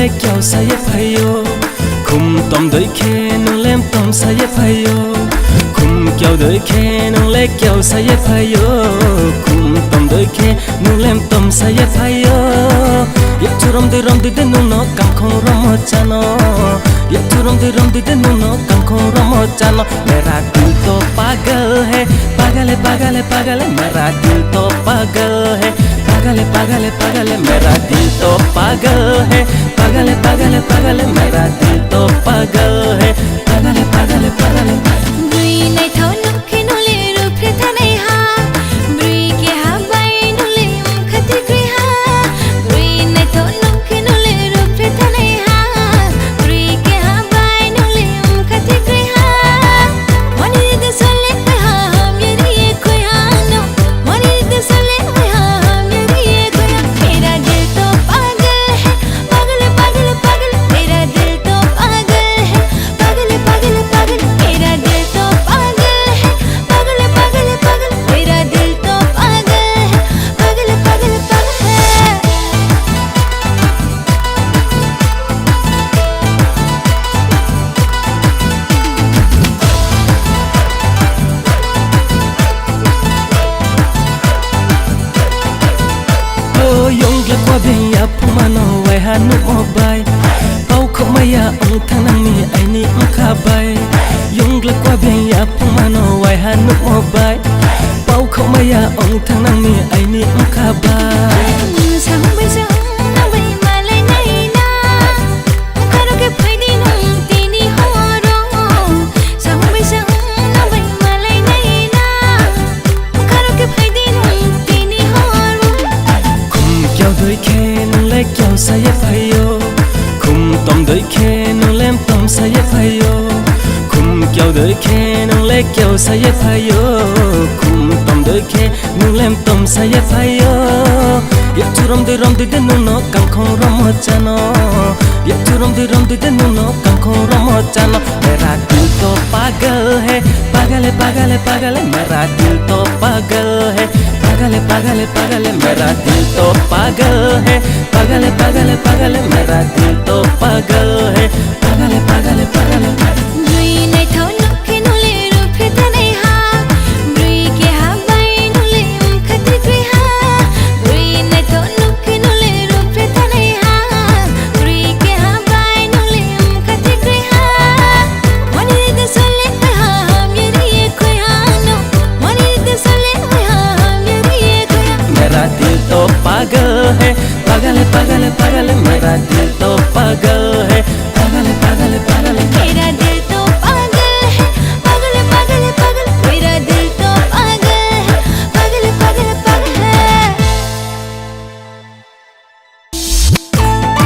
le kiyau sa ye phayo khum tom doi khe nung lem tom sa ye phayo khum kiyau doi khe nung le kiyau sa ye phayo khum tom doi khe nung lem tom sa ye phayo ye churom de de nung no kam khong rom chano ye churom de de nung no kam khong rom chano mera dil to pagal hai pagal hai pagal hai pagal hai mera dil to pagal hai पागल है पागल है पागल है मेरा दिल तो पागल है पागल है पागल है पागल है मेरा दिल तो पागल है पागल है पागल है पागल है ब्री नहीं था नुखे नुले रूप था नहीं हा ब्री के हा बाई नुले खती ग्री हा ब्री नहीं था नुखे नुले रूप था नहीं हा ब्री के हा बाई नुले खती ग्री हा मनी दे सोले हा हम ये कोई हा no money they Sole hanu obai pau khomaya ong thanang ni aini ong khabai yung la kwa bien ya pumano wai hanu obai pau khomaya ong thanang ni aini ong khabai sang bai sang na bai malai nai na karo ke phaidi nung tini horo sang bai sang na bai malai nai na karo ke phaidi nung tini horo khum kiyau doi khe nung le kiyau sa ye phayo khum tom doi khe nung lem tom sa ye phayo khum kiyau doi khe nung le kiyau sa ye phayo khum tom doi khe nung lem tom sa ye phayo ye churom de nung no kam khong rom chano ye churom de nung no kam khong rom chano mera dil to pagal hai pagal hai pagal hai pagal hai mera dil to pagal hai पागल है पागल है पागल है मेरा दिल तो पागल है पागल है पागल है पागल है मेरा दिल तो पागल है पागल है पागल है पागल है ब्री नहीं था नुखे नुले रूप था नहीं हा ब्री के हा बाई नुले खती ग्री हा ब्री नहीं था नुखे नुले रूप था नहीं हा ब्री के हा बाई नुले खती ग्री हा मनी दे सोले हा हम ये कोई हा नो मनी दे सोले मेरा दिल तो पागल है पागल है पागल है